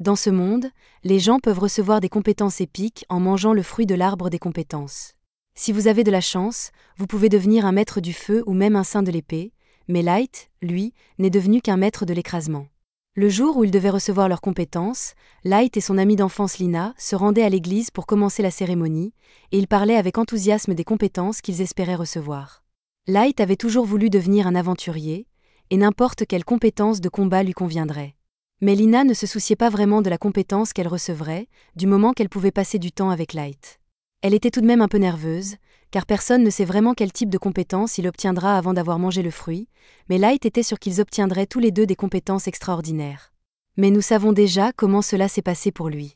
Dans ce monde, les gens peuvent recevoir des compétences épiques en mangeant le fruit de l'arbre des compétences. Si vous avez de la chance, vous pouvez devenir un maître du feu ou même un saint de l'épée, mais Light, lui, n'est devenu qu'un maître de l'écrasement. Le jour où ils devaient recevoir leurs compétences, Light et son amie d'enfance Lina se rendaient à l'église pour commencer la cérémonie, et ils parlaient avec enthousiasme des compétences qu'ils espéraient recevoir. Light avait toujours voulu devenir un aventurier, et n'importe quelle compétence de combat lui conviendrait. Mais Lina ne se souciait pas vraiment de la compétence qu'elle recevrait, du moment qu'elle pouvait passer du temps avec Light. Elle était tout de même un peu nerveuse, car personne ne sait vraiment quel type de compétence il obtiendra avant d'avoir mangé le fruit, mais Light était sûr qu'ils obtiendraient tous les deux des compétences extraordinaires. Mais nous savons déjà comment cela s'est passé pour lui.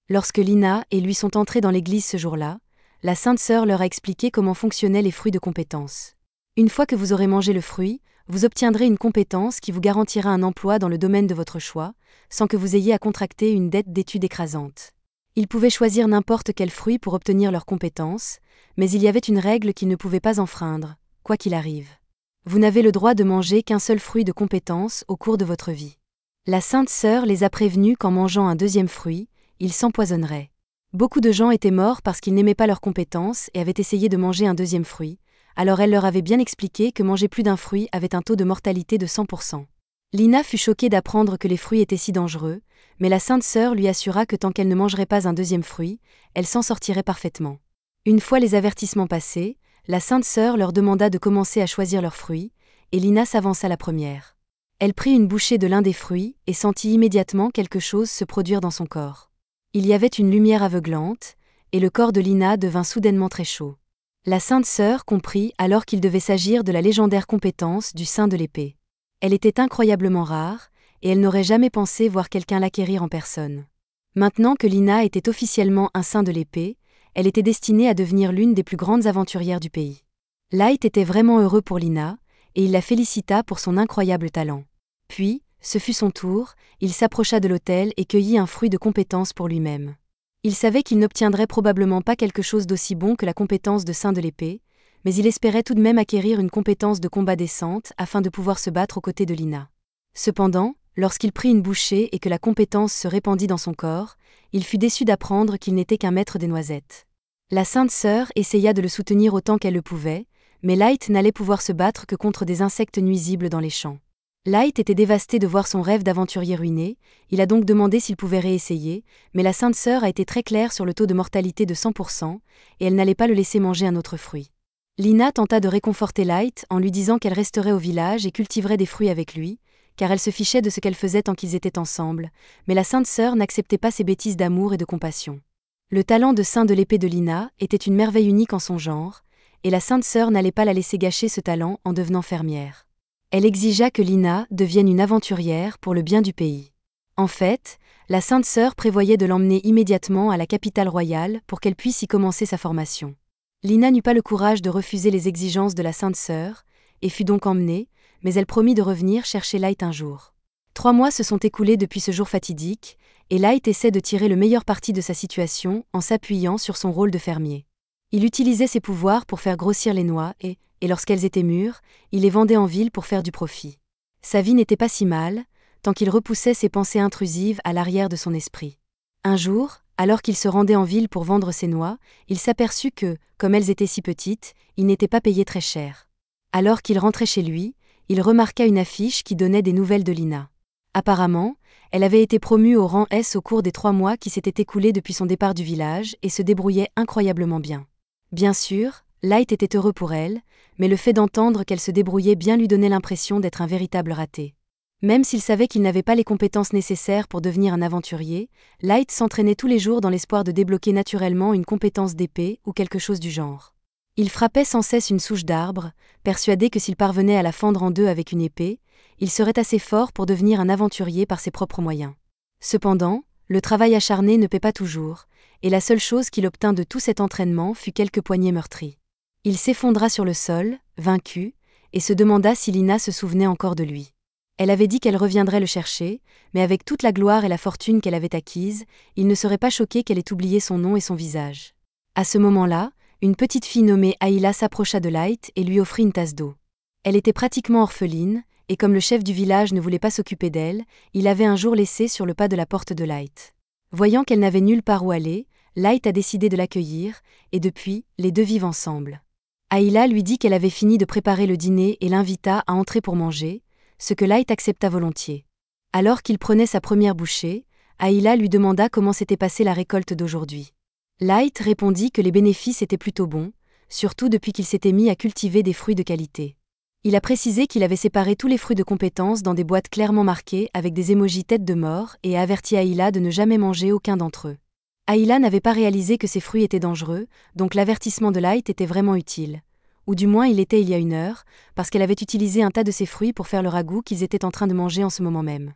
Lorsque Lina et lui sont entrés dans l'église ce jour-là, la Sainte Sœur leur a expliqué comment fonctionnaient les fruits de compétences. Une fois que vous aurez mangé le fruit, vous obtiendrez une compétence qui vous garantira un emploi dans le domaine de votre choix, sans que vous ayez à contracter une dette d'études écrasante. Ils pouvaient choisir n'importe quel fruit pour obtenir leurs compétences, mais il y avait une règle qu'ils ne pouvaient pas enfreindre, quoi qu'il arrive. Vous n'avez le droit de manger qu'un seul fruit de compétence au cours de votre vie. La Sainte Sœur les a prévenus qu'en mangeant un deuxième fruit, ils s'empoisonneraient. Beaucoup de gens étaient morts parce qu'ils n'aimaient pas leurs compétences et avaient essayé de manger un deuxième fruit, alors elle leur avait bien expliqué que manger plus d'un fruit avait un taux de mortalité de 100%. Lina fut choquée d'apprendre que les fruits étaient si dangereux, mais la Sainte Sœur lui assura que tant qu'elle ne mangerait pas un deuxième fruit, elle s'en sortirait parfaitement. Une fois les avertissements passés, la Sainte Sœur leur demanda de commencer à choisir leurs fruits, et Lina s'avança la première. Elle prit une bouchée de l'un des fruits et sentit immédiatement quelque chose se produire dans son corps. Il y avait une lumière aveuglante, et le corps de Lina devint soudainement très chaud. La Sainte Sœur comprit alors qu'il devait s'agir de la légendaire compétence du saint de l'épée. Elle était incroyablement rare, et elle n'aurait jamais pensé voir quelqu'un l'acquérir en personne. Maintenant que Lina était officiellement un saint de l'épée, elle était destinée à devenir l'une des plus grandes aventurières du pays. Light était vraiment heureux pour Lina, et il la félicita pour son incroyable talent. Puis, ce fut son tour, il s'approcha de l'autel et cueillit un fruit de compétence pour lui-même. Il savait qu'il n'obtiendrait probablement pas quelque chose d'aussi bon que la compétence de saint de l'épée, mais il espérait tout de même acquérir une compétence de combat décente afin de pouvoir se battre aux côtés de Lina. Cependant, lorsqu'il prit une bouchée et que la compétence se répandit dans son corps, il fut déçu d'apprendre qu'il n'était qu'un maître des noisettes. La Sainte Sœur essaya de le soutenir autant qu'elle le pouvait, mais Light n'allait pouvoir se battre que contre des insectes nuisibles dans les champs. Light était dévasté de voir son rêve d'aventurier ruiné, il a donc demandé s'il pouvait réessayer, mais la Sainte Sœur a été très claire sur le taux de mortalité de 100%, et elle n'allait pas le laisser manger un autre fruit. Lina tenta de réconforter Light en lui disant qu'elle resterait au village et cultiverait des fruits avec lui, car elle se fichait de ce qu'elle faisait tant qu'ils étaient ensemble, mais la Sainte Sœur n'acceptait pas ces bêtises d'amour et de compassion. Le talent de saint de l'épée de Lina était une merveille unique en son genre, et la Sainte Sœur n'allait pas la laisser gâcher ce talent en devenant fermière. Elle exigea que Lina devienne une aventurière pour le bien du pays. En fait, la Sainte Sœur prévoyait de l'emmener immédiatement à la capitale royale pour qu'elle puisse y commencer sa formation. Lina n'eut pas le courage de refuser les exigences de la Sainte Sœur, et fut donc emmenée, mais elle promit de revenir chercher Light un jour. 3 mois se sont écoulés depuis ce jour fatidique, et Light essaie de tirer le meilleur parti de sa situation en s'appuyant sur son rôle de fermier. Il utilisait ses pouvoirs pour faire grossir les noix et lorsqu'elles étaient mûres, il les vendait en ville pour faire du profit. Sa vie n'était pas si mal, tant qu'il repoussait ses pensées intrusives à l'arrière de son esprit. Un jour, alors qu'il se rendait en ville pour vendre ses noix, il s'aperçut que, comme elles étaient si petites, il n'était pas payé très cher. Alors qu'il rentrait chez lui, il remarqua une affiche qui donnait des nouvelles de Lina. Apparemment, elle avait été promue au rang S au cours des 3 mois qui s'étaient écoulés depuis son départ du village et se débrouillait incroyablement bien. Bien sûr, Light était heureux pour elle, mais le fait d'entendre qu'elle se débrouillait bien lui donnait l'impression d'être un véritable raté. Même s'il savait qu'il n'avait pas les compétences nécessaires pour devenir un aventurier, Light s'entraînait tous les jours dans l'espoir de débloquer naturellement une compétence d'épée ou quelque chose du genre. Il frappait sans cesse une souche d'arbre, persuadé que s'il parvenait à la fendre en deux avec une épée, il serait assez fort pour devenir un aventurier par ses propres moyens. Cependant, le travail acharné ne paie pas toujours, et la seule chose qu'il obtint de tout cet entraînement fut quelques poignets meurtris. Il s'effondra sur le sol, vaincu, et se demanda si Lina se souvenait encore de lui. Elle avait dit qu'elle reviendrait le chercher, mais avec toute la gloire et la fortune qu'elle avait acquise, il ne serait pas choqué qu'elle ait oublié son nom et son visage. À ce moment-là, une petite fille nommée Ayla s'approcha de Light et lui offrit une tasse d'eau. Elle était pratiquement orpheline, et comme le chef du village ne voulait pas s'occuper d'elle, il avait un jour laissé sur le pas de la porte de Light. Voyant qu'elle n'avait nulle part où aller, Light a décidé de l'accueillir, et depuis, les deux vivent ensemble. Ayla lui dit qu'elle avait fini de préparer le dîner et l'invita à entrer pour manger, ce que Light accepta volontiers. Alors qu'il prenait sa première bouchée, Ayla lui demanda comment s'était passée la récolte d'aujourd'hui. Light répondit que les bénéfices étaient plutôt bons, surtout depuis qu'il s'était mis à cultiver des fruits de qualité. Il a précisé qu'il avait séparé tous les fruits de compétence dans des boîtes clairement marquées avec des émojis tête de mort et a averti Ayla de ne jamais manger aucun d'entre eux. Ayla n'avait pas réalisé que ces fruits étaient dangereux, donc l'avertissement de Light était vraiment utile. Ou du moins il l'était il y a 1 heure, parce qu'elle avait utilisé un tas de ces fruits pour faire le ragoût qu'ils étaient en train de manger en ce moment même.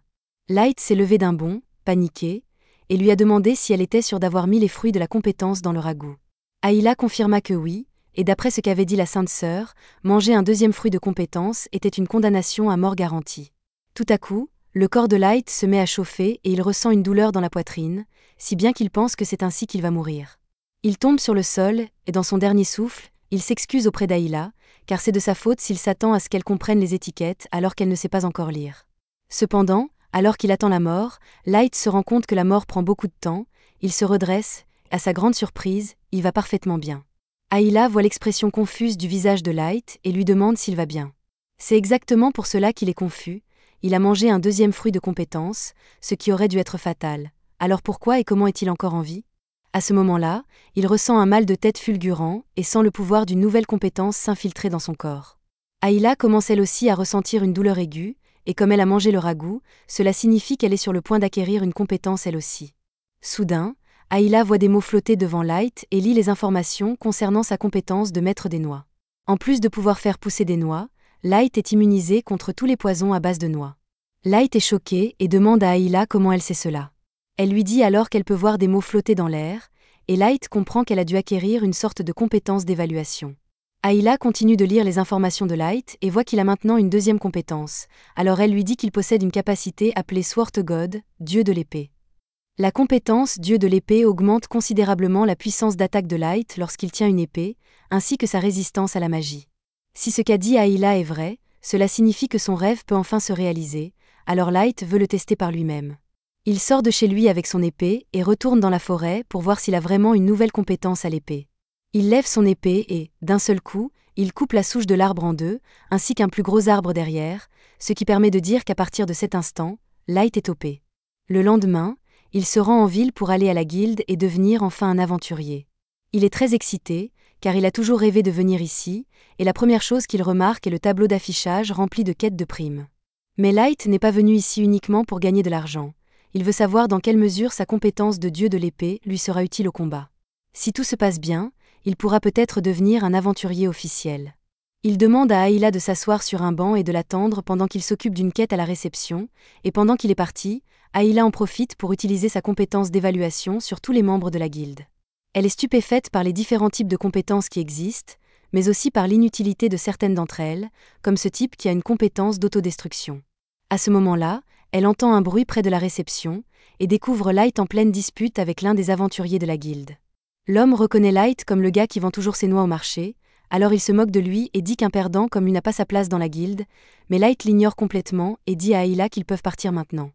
Light s'est levé d'un bond, paniqué, et lui a demandé si elle était sûre d'avoir mis les fruits de la compétence dans le ragoût. Ayla confirma que oui, et d'après ce qu'avait dit la Sainte Sœur, manger un deuxième fruit de compétence était une condamnation à mort garantie. Tout à coup, le corps de Light se met à chauffer et il ressent une douleur dans la poitrine, si bien qu'il pense que c'est ainsi qu'il va mourir. Il tombe sur le sol, et dans son dernier souffle, il s'excuse auprès d'Ayla, car c'est de sa faute s'il s'attend à ce qu'elle comprenne les étiquettes alors qu'elle ne sait pas encore lire. Cependant, alors qu'il attend la mort, Light se rend compte que la mort prend beaucoup de temps, il se redresse, à sa grande surprise, il va parfaitement bien. Ayla voit l'expression confuse du visage de Light et lui demande s'il va bien. C'est exactement pour cela qu'il est confus, il a mangé un deuxième fruit de compétence, ce qui aurait dû être fatal. Alors pourquoi et comment est-il encore en vie ? À ce moment-là, il ressent un mal de tête fulgurant et sent le pouvoir d'une nouvelle compétence s'infiltrer dans son corps. Ayla commence elle aussi à ressentir une douleur aiguë, et comme elle a mangé le ragoût, cela signifie qu'elle est sur le point d'acquérir une compétence elle aussi. Soudain, Ayla voit des mots flotter devant Light et lit les informations concernant sa compétence de maître des noix. En plus de pouvoir faire pousser des noix, Light est immunisé contre tous les poisons à base de noix. Light est choquée et demande à Ayla comment elle sait cela. Elle lui dit alors qu'elle peut voir des mots flotter dans l'air, et Light comprend qu'elle a dû acquérir une sorte de compétence d'évaluation. Ayla continue de lire les informations de Light et voit qu'il a maintenant une deuxième compétence, alors elle lui dit qu'il possède une capacité appelée Sword God, Dieu de l'épée. La compétence Dieu de l'épée augmente considérablement la puissance d'attaque de Light lorsqu'il tient une épée, ainsi que sa résistance à la magie. Si ce qu'a dit Ayla est vrai, cela signifie que son rêve peut enfin se réaliser, alors Light veut le tester par lui-même. Il sort de chez lui avec son épée et retourne dans la forêt pour voir s'il a vraiment une nouvelle compétence à l'épée. Il lève son épée et, d'un seul coup, il coupe la souche de l'arbre en deux, ainsi qu'un plus gros arbre derrière, ce qui permet de dire qu'à partir de cet instant, Light est OP. Le lendemain, il se rend en ville pour aller à la guilde et devenir enfin un aventurier. Il est très excité, car il a toujours rêvé de venir ici, et la première chose qu'il remarque est le tableau d'affichage rempli de quêtes de primes. Mais Light n'est pas venu ici uniquement pour gagner de l'argent. Il veut savoir dans quelle mesure sa compétence de Dieu de l'épée lui sera utile au combat. Si tout se passe bien, il pourra peut-être devenir un aventurier officiel. Il demande à Ayla de s'asseoir sur un banc et de l'attendre pendant qu'il s'occupe d'une quête à la réception, et pendant qu'il est parti, Ayla en profite pour utiliser sa compétence d'évaluation sur tous les membres de la guilde. Elle est stupéfaite par les différents types de compétences qui existent, mais aussi par l'inutilité de certaines d'entre elles, comme ce type qui a une compétence d'autodestruction. À ce moment-là, elle entend un bruit près de la réception, et découvre Light en pleine dispute avec l'un des aventuriers de la guilde. L'homme reconnaît Light comme le gars qui vend toujours ses noix au marché, alors il se moque de lui et dit qu'un perdant comme lui n'a pas sa place dans la guilde, mais Light l'ignore complètement et dit à Ayla qu'ils peuvent partir maintenant.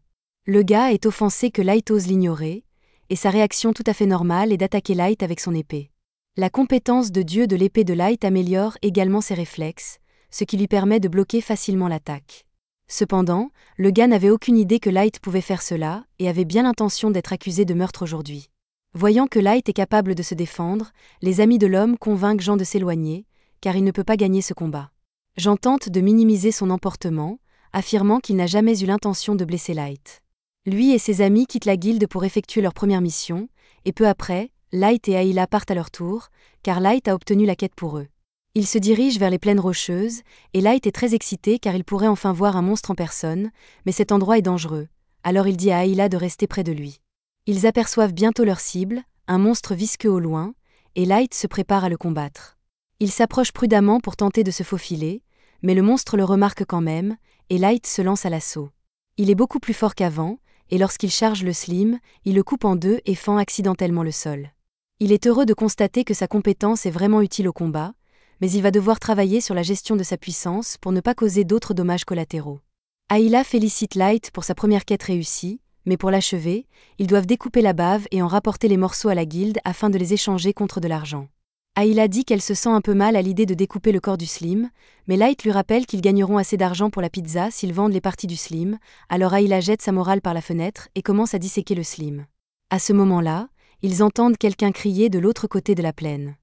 Le gars est offensé que Light ose l'ignorer, et sa réaction tout à fait normale est d'attaquer Light avec son épée. La compétence de Dieu de l'épée de Light améliore également ses réflexes, ce qui lui permet de bloquer facilement l'attaque. Cependant, le gars n'avait aucune idée que Light pouvait faire cela, et avait bien l'intention d'être accusé de meurtre aujourd'hui. Voyant que Light est capable de se défendre, les amis de l'homme convainquent Jean de s'éloigner, car il ne peut pas gagner ce combat. Jean tente de minimiser son emportement, affirmant qu'il n'a jamais eu l'intention de blesser Light. Lui et ses amis quittent la guilde pour effectuer leur première mission, et peu après, Light et Ayla partent à leur tour, car Light a obtenu la quête pour eux. Ils se dirigent vers les plaines rocheuses, et Light est très excité car il pourrait enfin voir un monstre en personne, mais cet endroit est dangereux, alors il dit à Ayla de rester près de lui. Ils aperçoivent bientôt leur cible, un monstre visqueux au loin, et Light se prépare à le combattre. Il s'approche prudemment pour tenter de se faufiler, mais le monstre le remarque quand même, et Light se lance à l'assaut. Il est beaucoup plus fort qu'avant, et lorsqu'il charge le slim, il le coupe en deux et fend accidentellement le sol. Il est heureux de constater que sa compétence est vraiment utile au combat, mais il va devoir travailler sur la gestion de sa puissance pour ne pas causer d'autres dommages collatéraux. Ayla félicite Light pour sa première quête réussie, mais pour l'achever, ils doivent découper la bave et en rapporter les morceaux à la guilde afin de les échanger contre de l'argent. Ayla dit qu'elle se sent un peu mal à l'idée de découper le corps du Slim, mais Light lui rappelle qu'ils gagneront assez d'argent pour la pizza s'ils vendent les parties du Slim, alors Ayla jette sa morale par la fenêtre et commence à disséquer le Slim. À ce moment-là, ils entendent quelqu'un crier de l'autre côté de la plaine.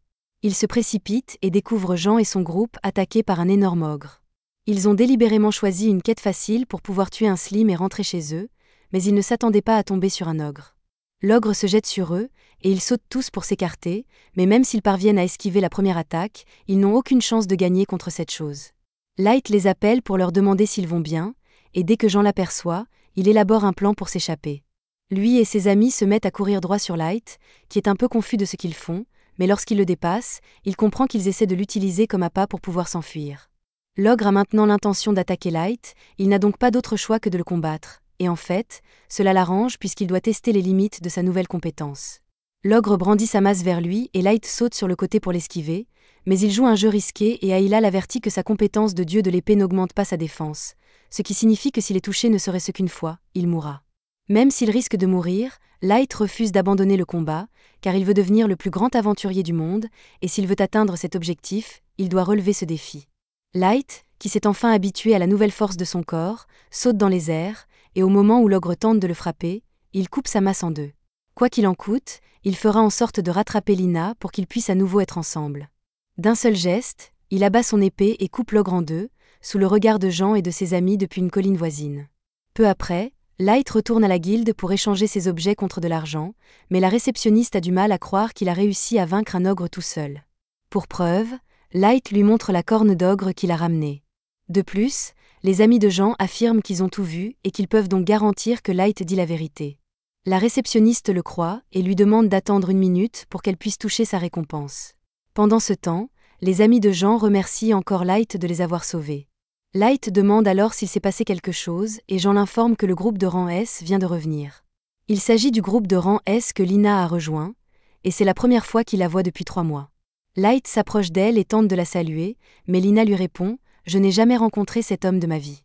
Ils se précipitent et découvrent Jean et son groupe attaqués par un énorme ogre. Ils ont délibérément choisi une quête facile pour pouvoir tuer un Slim et rentrer chez eux, mais ils ne s'attendaient pas à tomber sur un ogre. L'ogre se jette sur eux, et ils sautent tous pour s'écarter, mais même s'ils parviennent à esquiver la première attaque, ils n'ont aucune chance de gagner contre cette chose. Light les appelle pour leur demander s'ils vont bien, et dès que Jean l'aperçoit, il élabore un plan pour s'échapper. Lui et ses amis se mettent à courir droit sur Light, qui est un peu confus de ce qu'ils font, mais lorsqu'il le dépasse, il comprend qu'ils essaient de l'utiliser comme appât pour pouvoir s'enfuir. L'ogre a maintenant l'intention d'attaquer Light, il n'a donc pas d'autre choix que de le combattre, et en fait, cela l'arrange puisqu'il doit tester les limites de sa nouvelle compétence. L'ogre brandit sa masse vers lui et Light saute sur le côté pour l'esquiver, mais il joue un jeu risqué et Ayla l'avertit que sa compétence de dieu de l'épée n'augmente pas sa défense, ce qui signifie que s'il est touché ne serait-ce qu'une fois, il mourra. Même s'il risque de mourir, Light refuse d'abandonner le combat, car il veut devenir le plus grand aventurier du monde, et s'il veut atteindre cet objectif, il doit relever ce défi. Light, qui s'est enfin habitué à la nouvelle force de son corps, saute dans les airs, et au moment où l'ogre tente de le frapper, il coupe sa masse en deux. Quoi qu'il en coûte, il fera en sorte de rattraper Lina pour qu'ils puissent à nouveau être ensemble. D'un seul geste, il abat son épée et coupe l'ogre en deux, sous le regard de Jean et de ses amis depuis une colline voisine. Peu après, Light retourne à la guilde pour échanger ses objets contre de l'argent, mais la réceptionniste a du mal à croire qu'il a réussi à vaincre un ogre tout seul. Pour preuve, Light lui montre la corne d'ogre qu'il a ramenée. De plus, les amis de Jean affirment qu'ils ont tout vu et qu'ils peuvent donc garantir que Light dit la vérité. La réceptionniste le croit et lui demande d'attendre 1 minute pour qu'elle puisse toucher sa récompense. Pendant ce temps, les amis de Jean remercient encore Light de les avoir sauvés. Light demande alors s'il s'est passé quelque chose et Jean l'informe que le groupe de rang S vient de revenir. Il s'agit du groupe de rang S que Lina a rejoint, et c'est la première fois qu'il la voit depuis 3 mois. Light s'approche d'elle et tente de la saluer, mais Lina lui répond « Je n'ai jamais rencontré cet homme de ma vie ».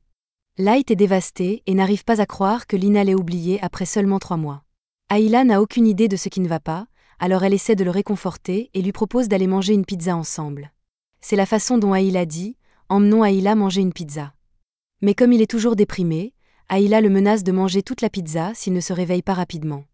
Light est dévasté et n'arrive pas à croire que Lina l'ait oublié après seulement 3 mois. Ayla n'a aucune idée de ce qui ne va pas, alors elle essaie de le réconforter et lui propose d'aller manger une pizza ensemble. C'est la façon dont Ayla dit « Emmenons Ayla manger une pizza ». Mais comme il est toujours déprimé, Ayla le menace de manger toute la pizza s'il ne se réveille pas rapidement.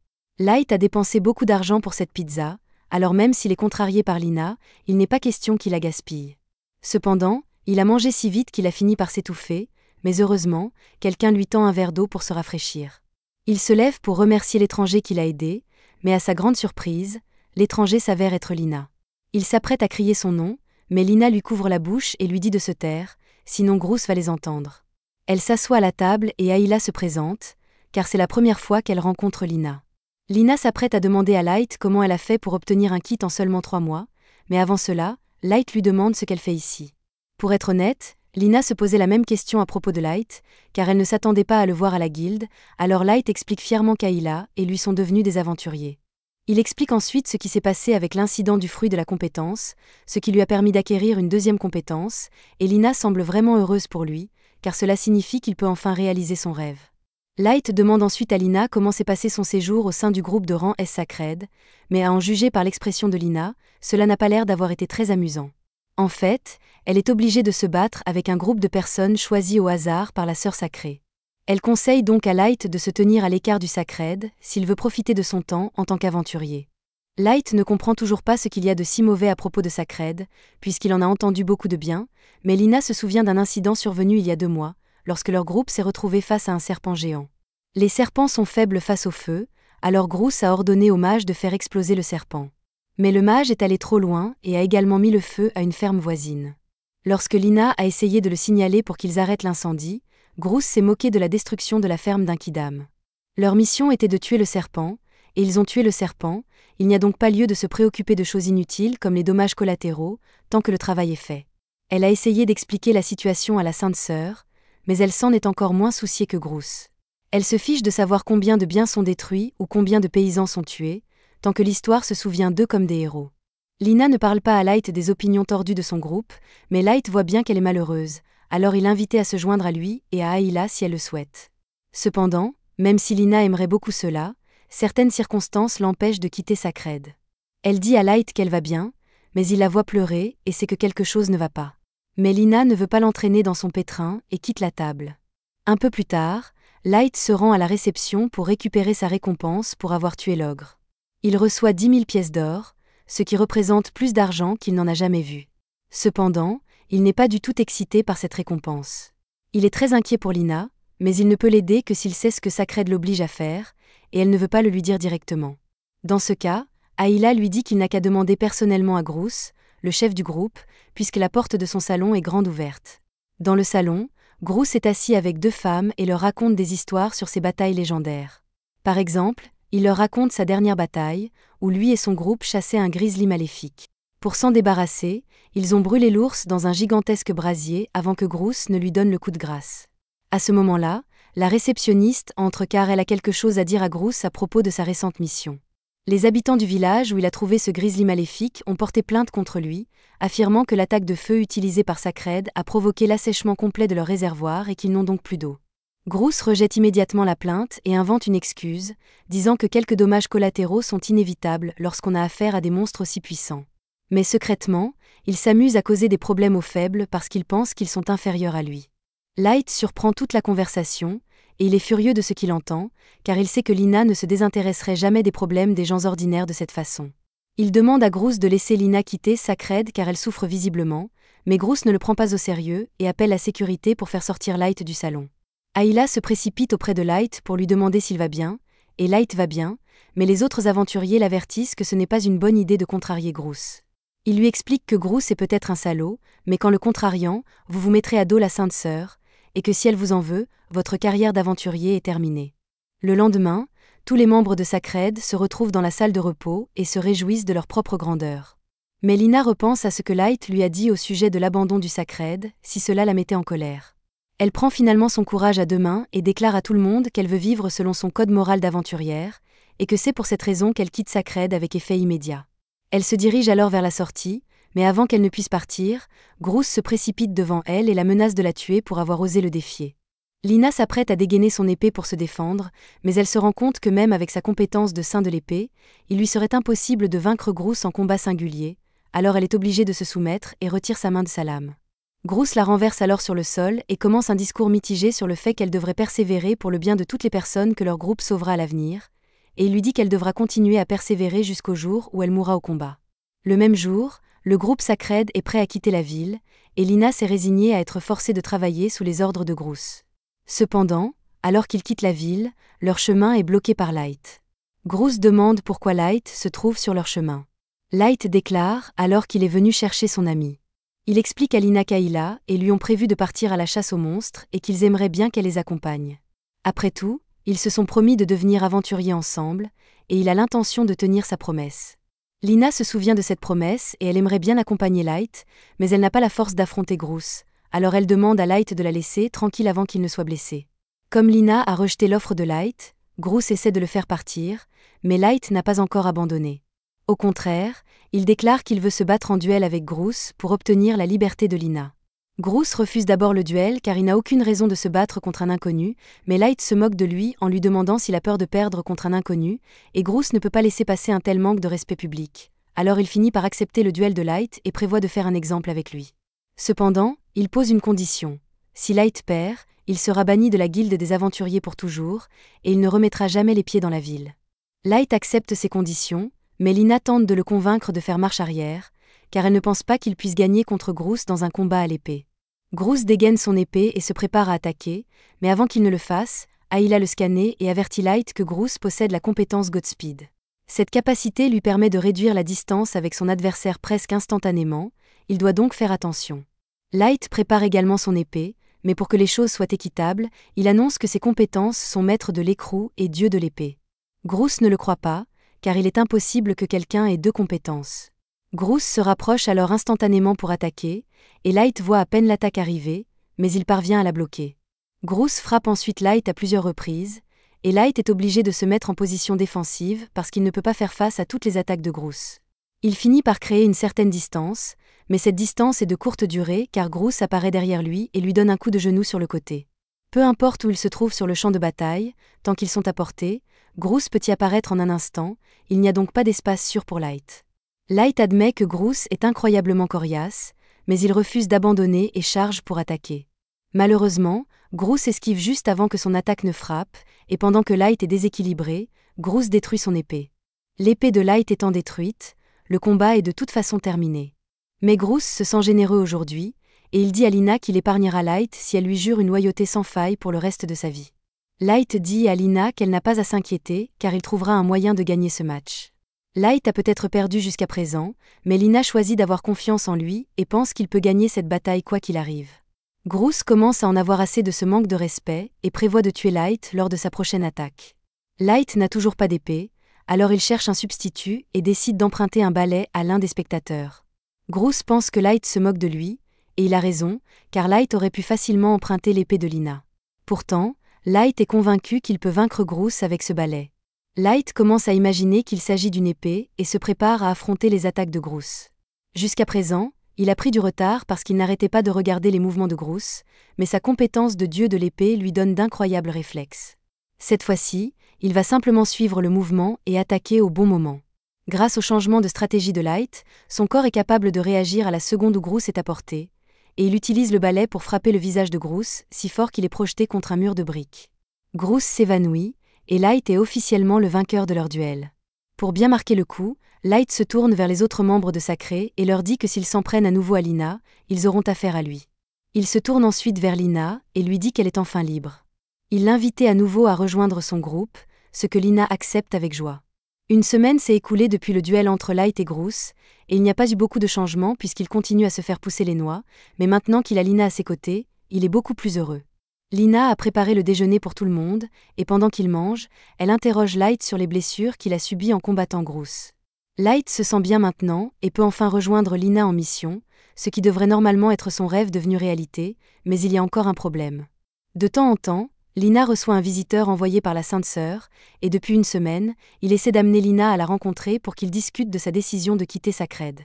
Light a dépensé beaucoup d'argent pour cette pizza, alors même s'il est contrarié par Lina, il n'est pas question qu'il la gaspille. Cependant, il a mangé si vite qu'il a fini par s'étouffer, mais heureusement, quelqu'un lui tend un verre d'eau pour se rafraîchir. Il se lève pour remercier l'étranger qui l'a aidé, mais à sa grande surprise, l'étranger s'avère être Lina. Il s'apprête à crier son nom, mais Lina lui couvre la bouche et lui dit de se taire, sinon Groose va les entendre. Elle s'assoit à la table et Ayla se présente, car c'est la première fois qu'elle rencontre Lina. Lina s'apprête à demander à Light comment elle a fait pour obtenir un kit en seulement 3 mois, mais avant cela, Light lui demande ce qu'elle fait ici. Pour être honnête, Lina se posait la même question à propos de Light, car elle ne s'attendait pas à le voir à la guilde, alors Light explique fièrement qu'Ayla et lui sont devenus des aventuriers. Il explique ensuite ce qui s'est passé avec l'incident du fruit de la compétence, ce qui lui a permis d'acquérir une 2e compétence, et Lina semble vraiment heureuse pour lui, car cela signifie qu'il peut enfin réaliser son rêve. Light demande ensuite à Lina comment s'est passé son séjour au sein du groupe de rang S Sacred, mais à en juger par l'expression de Lina, cela n'a pas l'air d'avoir été très amusant. En fait, elle est obligée de se battre avec un groupe de personnes choisies au hasard par la sœur sacrée. Elle conseille donc à Light de se tenir à l'écart du Sacred, s'il veut profiter de son temps en tant qu'aventurier. Light ne comprend toujours pas ce qu'il y a de si mauvais à propos de Sacred, puisqu'il en a entendu beaucoup de bien, mais Lina se souvient d'un incident survenu il y a 2 mois, lorsque leur groupe s'est retrouvé face à un serpent géant. Les serpents sont faibles face au feu, alors Groose a ordonné au mage de faire exploser le serpent. Mais le mage est allé trop loin et a également mis le feu à une ferme voisine. Lorsque Lina a essayé de le signaler pour qu'ils arrêtent l'incendie, Groose s'est moqué de la destruction de la ferme d'un kidam. Leur mission était de tuer le serpent, et ils ont tué le serpent, il n'y a donc pas lieu de se préoccuper de choses inutiles comme les dommages collatéraux, tant que le travail est fait. Elle a essayé d'expliquer la situation à la Sainte Sœur, mais elle s'en est encore moins souciée que Groose. Elle se fiche de savoir combien de biens sont détruits ou combien de paysans sont tués, tant que l'histoire se souvient d'eux comme des héros. Lina ne parle pas à Light des opinions tordues de son groupe, mais Light voit bien qu'elle est malheureuse, alors il l'invitait à se joindre à lui et à Ayla si elle le souhaite. Cependant, même si Lina aimerait beaucoup cela, certaines circonstances l'empêchent de quitter Sacred. Elle dit à Light qu'elle va bien, mais il la voit pleurer et sait que quelque chose ne va pas. Mais Lina ne veut pas l'entraîner dans son pétrin et quitte la table. Un peu plus tard, Light se rend à la réception pour récupérer sa récompense pour avoir tué l'ogre. Il reçoit 10 000 pièces d'or, ce qui représente plus d'argent qu'il n'en a jamais vu. Cependant, il n'est pas du tout excité par cette récompense. Il est très inquiet pour Lina, mais il ne peut l'aider que s'il sait ce que Sacred l'oblige à faire, et elle ne veut pas le lui dire directement. Dans ce cas, Ayla lui dit qu'il n'a qu'à demander personnellement à Groose, le chef du groupe, puisque la porte de son salon est grande ouverte. Dans le salon, Groose est assis avec 2 femmes et leur raconte des histoires sur ses batailles légendaires. Par exemple, il leur raconte sa dernière bataille, où lui et son groupe chassaient un grizzly maléfique. Pour s'en débarrasser, ils ont brûlé l'ours dans un gigantesque brasier avant que Groose ne lui donne le coup de grâce. À ce moment-là, la réceptionniste entre car elle a quelque chose à dire à Groose à propos de sa récente mission. Les habitants du village où il a trouvé ce grizzly maléfique ont porté plainte contre lui, affirmant que l'attaque de feu utilisée par Sacred a provoqué l'assèchement complet de leur réservoir et qu'ils n'ont donc plus d'eau. Groose rejette immédiatement la plainte et invente une excuse, disant que quelques dommages collatéraux sont inévitables lorsqu'on a affaire à des monstres aussi puissants. Mais secrètement, il s'amuse à causer des problèmes aux faibles parce qu'il pense qu'ils sont inférieurs à lui. Light surprend toute la conversation, et il est furieux de ce qu'il entend, car il sait que Lina ne se désintéresserait jamais des problèmes des gens ordinaires de cette façon. Il demande à Groose de laisser Lina quitter Sacred car elle souffre visiblement, mais Groose ne le prend pas au sérieux et appelle la sécurité pour faire sortir Light du salon. Ayla se précipite auprès de Light pour lui demander s'il va bien, et Light va bien, mais les autres aventuriers l'avertissent que ce n'est pas une bonne idée de contrarier Groose. Il lui explique que Groose est peut-être un salaud, mais qu'en le contrariant, vous vous mettrez à dos la Sainte Sœur, et que si elle vous en veut, votre carrière d'aventurier est terminée. Le lendemain, tous les membres de Sacred se retrouvent dans la salle de repos et se réjouissent de leur propre grandeur. Mais Lina repense à ce que Light lui a dit au sujet de l'abandon du Sacred, si cela la mettait en colère. Elle prend finalement son courage à 2 mains et déclare à tout le monde qu'elle veut vivre selon son code moral d'aventurière, et que c'est pour cette raison qu'elle quitte Sacred avec effet immédiat. Elle se dirige alors vers la sortie, mais avant qu'elle ne puisse partir, Groose se précipite devant elle et la menace de la tuer pour avoir osé le défier. Lina s'apprête à dégainer son épée pour se défendre, mais elle se rend compte que même avec sa compétence de saint de l'épée, il lui serait impossible de vaincre Groose en combat singulier, alors elle est obligée de se soumettre et retire sa main de sa lame. Groose la renverse alors sur le sol et commence un discours mitigé sur le fait qu'elle devrait persévérer pour le bien de toutes les personnes que leur groupe sauvera à l'avenir, et il lui dit qu'elle devra continuer à persévérer jusqu'au jour où elle mourra au combat. Le même jour, le groupe Sacred est prêt à quitter la ville, et Lina s'est résignée à être forcée de travailler sous les ordres de Groose. Cependant, alors qu'ils quittent la ville, leur chemin est bloqué par Light. Groose demande pourquoi Light se trouve sur leur chemin. Light déclare alors qu'il est venu chercher son ami. Il explique à Lina qu'Ayla et lui ont prévu de partir à la chasse aux monstres et qu'ils aimeraient bien qu'elle les accompagne. Après tout, ils se sont promis de devenir aventuriers ensemble, et il a l'intention de tenir sa promesse. Lina se souvient de cette promesse et elle aimerait bien accompagner Light, mais elle n'a pas la force d'affronter Groose, alors elle demande à Light de la laisser tranquille avant qu'il ne soit blessé. Comme Lina a rejeté l'offre de Light, Groose essaie de le faire partir, mais Light n'a pas encore abandonné. Au contraire, il déclare qu'il veut se battre en duel avec Groose pour obtenir la liberté de Lina. Groose refuse d'abord le duel car il n'a aucune raison de se battre contre un inconnu, mais Light se moque de lui en lui demandant s'il a peur de perdre contre un inconnu, et Groose ne peut pas laisser passer un tel manque de respect public. Alors il finit par accepter le duel de Light et prévoit de faire un exemple avec lui. Cependant, il pose une condition. Si Light perd, il sera banni de la guilde des aventuriers pour toujours, et il ne remettra jamais les pieds dans la ville. Light accepte ces conditions, mais Lina tente de le convaincre de faire marche arrière, car elle ne pense pas qu'il puisse gagner contre Groose dans un combat à l'épée. Groose dégaine son épée et se prépare à attaquer, mais avant qu'il ne le fasse, Ayla le scanne et avertit Light que Groose possède la compétence Godspeed. Cette capacité lui permet de réduire la distance avec son adversaire presque instantanément, il doit donc faire attention. Light prépare également son épée, mais pour que les choses soient équitables, il annonce que ses compétences sont maître de l'écrou et dieu de l'épée. Groose ne le croit pas, car il est impossible que quelqu'un ait 2 compétences. Groose se rapproche alors instantanément pour attaquer, et Light voit à peine l'attaque arriver, mais il parvient à la bloquer. Groose frappe ensuite Light à plusieurs reprises, et Light est obligé de se mettre en position défensive parce qu'il ne peut pas faire face à toutes les attaques de Groose. Il finit par créer une certaine distance, mais cette distance est de courte durée car Groose apparaît derrière lui et lui donne un coup de genou sur le côté. Peu importe où il se trouve sur le champ de bataille, tant qu'ils sont à portée, Groose peut y apparaître en un instant, il n'y a donc pas d'espace sûr pour Light. Light admet que Groose est incroyablement coriace, mais il refuse d'abandonner et charge pour attaquer. Malheureusement, Groose esquive juste avant que son attaque ne frappe, et pendant que Light est déséquilibré, Groose détruit son épée. L'épée de Light étant détruite, le combat est de toute façon terminé. Mais Groose se sent généreux aujourd'hui, et il dit à Lina qu'il épargnera Light si elle lui jure une loyauté sans faille pour le reste de sa vie. Light dit à Lina qu'elle n'a pas à s'inquiéter car il trouvera un moyen de gagner ce match. Light a peut-être perdu jusqu'à présent, mais Lina choisit d'avoir confiance en lui et pense qu'il peut gagner cette bataille quoi qu'il arrive. Groose commence à en avoir assez de ce manque de respect et prévoit de tuer Light lors de sa prochaine attaque. Light n'a toujours pas d'épée, alors il cherche un substitut et décide d'emprunter un balai à l'un des spectateurs. Groose pense que Light se moque de lui, et il a raison, car Light aurait pu facilement emprunter l'épée de Lina. Pourtant, Light est convaincu qu'il peut vaincre Groose avec ce balai. Light commence à imaginer qu'il s'agit d'une épée et se prépare à affronter les attaques de Groose. Jusqu'à présent, il a pris du retard parce qu'il n'arrêtait pas de regarder les mouvements de Groose, mais sa compétence de dieu de l'épée lui donne d'incroyables réflexes. Cette fois-ci, il va simplement suivre le mouvement et attaquer au bon moment. Grâce au changement de stratégie de Light, son corps est capable de réagir à la seconde où Groose est à portée, et il utilise le balai pour frapper le visage de Groose, si fort qu'il est projeté contre un mur de briques. Groose s'évanouit, et Light est officiellement le vainqueur de leur duel. Pour bien marquer le coup, Light se tourne vers les autres membres de Sacré et leur dit que s'ils s'en prennent à nouveau à Lina, ils auront affaire à lui. Il se tourne ensuite vers Lina et lui dit qu'elle est enfin libre. Il l'invitait à nouveau à rejoindre son groupe, ce que Lina accepte avec joie. Une semaine s'est écoulée depuis le duel entre Light et Groose, et il n'y a pas eu beaucoup de changements puisqu'il continue à se faire pousser les noix, mais maintenant qu'il a Lina à ses côtés, il est beaucoup plus heureux. Lina a préparé le déjeuner pour tout le monde, et pendant qu'il mange, elle interroge Light sur les blessures qu'il a subies en combattant Groose. Light se sent bien maintenant et peut enfin rejoindre Lina en mission, ce qui devrait normalement être son rêve devenu réalité, mais il y a encore un problème. De temps en temps, Lina reçoit un visiteur envoyé par la Sainte Sœur, et depuis une semaine, il essaie d'amener Lina à la rencontrer pour qu'ils discutent de sa décision de quitter Sacred.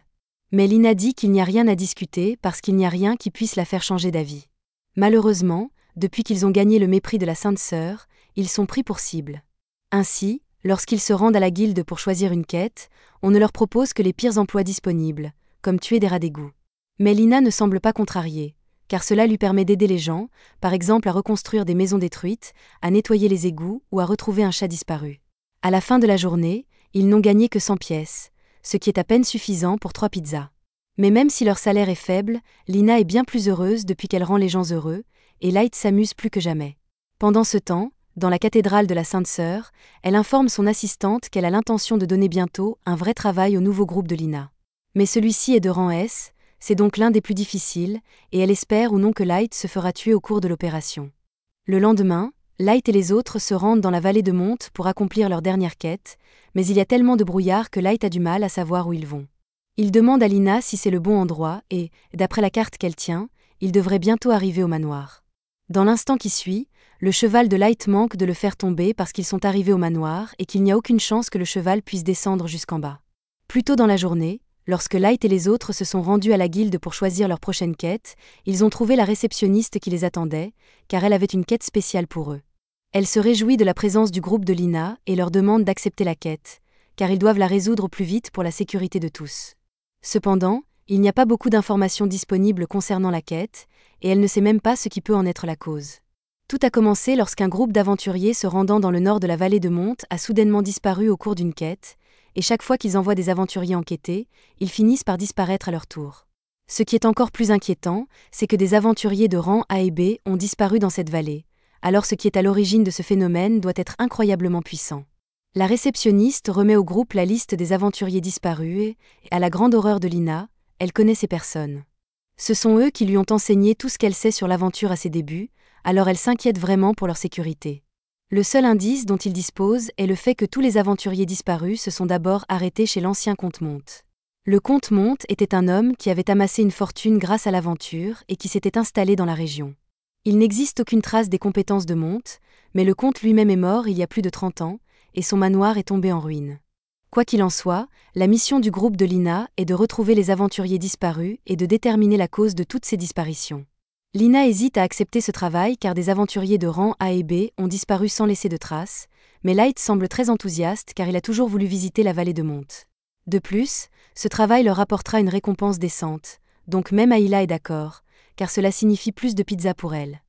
Mais Lina dit qu'il n'y a rien à discuter parce qu'il n'y a rien qui puisse la faire changer d'avis. Malheureusement, depuis qu'ils ont gagné le mépris de la Sainte Sœur, ils sont pris pour cible. Ainsi, lorsqu'ils se rendent à la guilde pour choisir une quête, on ne leur propose que les pires emplois disponibles, comme tuer des rats d'égout. Mais Lina ne semble pas contrariée, car cela lui permet d'aider les gens, par exemple à reconstruire des maisons détruites, à nettoyer les égouts ou à retrouver un chat disparu. À la fin de la journée, ils n'ont gagné que 100 pièces, ce qui est à peine suffisant pour 3 pizzas. Mais même si leur salaire est faible, Lina est bien plus heureuse depuis qu'elle rend les gens heureux, et Light s'amuse plus que jamais. Pendant ce temps, dans la cathédrale de la Sainte Sœur, elle informe son assistante qu'elle a l'intention de donner bientôt un vrai travail au nouveau groupe de Lina. Mais celui-ci est de rang S, c'est donc l'un des plus difficiles, et elle espère ou non que Light se fera tuer au cours de l'opération. Le lendemain, Light et les autres se rendent dans la vallée de Monte pour accomplir leur dernière quête, mais il y a tellement de brouillard que Light a du mal à savoir où ils vont. Il demande à Lina si c'est le bon endroit et, d'après la carte qu'elle tient, il devrait bientôt arriver au manoir. Dans l'instant qui suit, le cheval de Light manque de le faire tomber parce qu'ils sont arrivés au manoir et qu'il n'y a aucune chance que le cheval puisse descendre jusqu'en bas. Plus tôt dans la journée, lorsque Light et les autres se sont rendus à la guilde pour choisir leur prochaine quête, ils ont trouvé la réceptionniste qui les attendait, car elle avait une quête spéciale pour eux. Elle se réjouit de la présence du groupe de Lina et leur demande d'accepter la quête, car ils doivent la résoudre au plus vite pour la sécurité de tous. Cependant, il n'y a pas beaucoup d'informations disponibles concernant la quête, et elle ne sait même pas ce qui peut en être la cause. Tout a commencé lorsqu'un groupe d'aventuriers se rendant dans le nord de la vallée de Monte a soudainement disparu au cours d'une quête, et chaque fois qu'ils envoient des aventuriers enquêter, ils finissent par disparaître à leur tour. Ce qui est encore plus inquiétant, c'est que des aventuriers de rang A et B ont disparu dans cette vallée, alors ce qui est à l'origine de ce phénomène doit être incroyablement puissant. La réceptionniste remet au groupe la liste des aventuriers disparus et, à la grande horreur de Lina, elle connaît ces personnes. Ce sont eux qui lui ont enseigné tout ce qu'elle sait sur l'aventure à ses débuts, alors elle s'inquiète vraiment pour leur sécurité. Le seul indice dont il dispose est le fait que tous les aventuriers disparus se sont d'abord arrêtés chez l'ancien comte Monte. Le comte Monte était un homme qui avait amassé une fortune grâce à l'aventure et qui s'était installé dans la région. Il n'existe aucune trace des compétences de Monte, mais le comte lui-même est mort il y a plus de 30 ans, et son manoir est tombé en ruine. Quoi qu'il en soit, la mission du groupe de Lina est de retrouver les aventuriers disparus et de déterminer la cause de toutes ces disparitions. Lina hésite à accepter ce travail car des aventuriers de rang A et B ont disparu sans laisser de traces, mais Light semble très enthousiaste car il a toujours voulu visiter la vallée de Monte. De plus, ce travail leur apportera une récompense décente, donc même Ayla est d'accord, car cela signifie plus de pizza pour elle.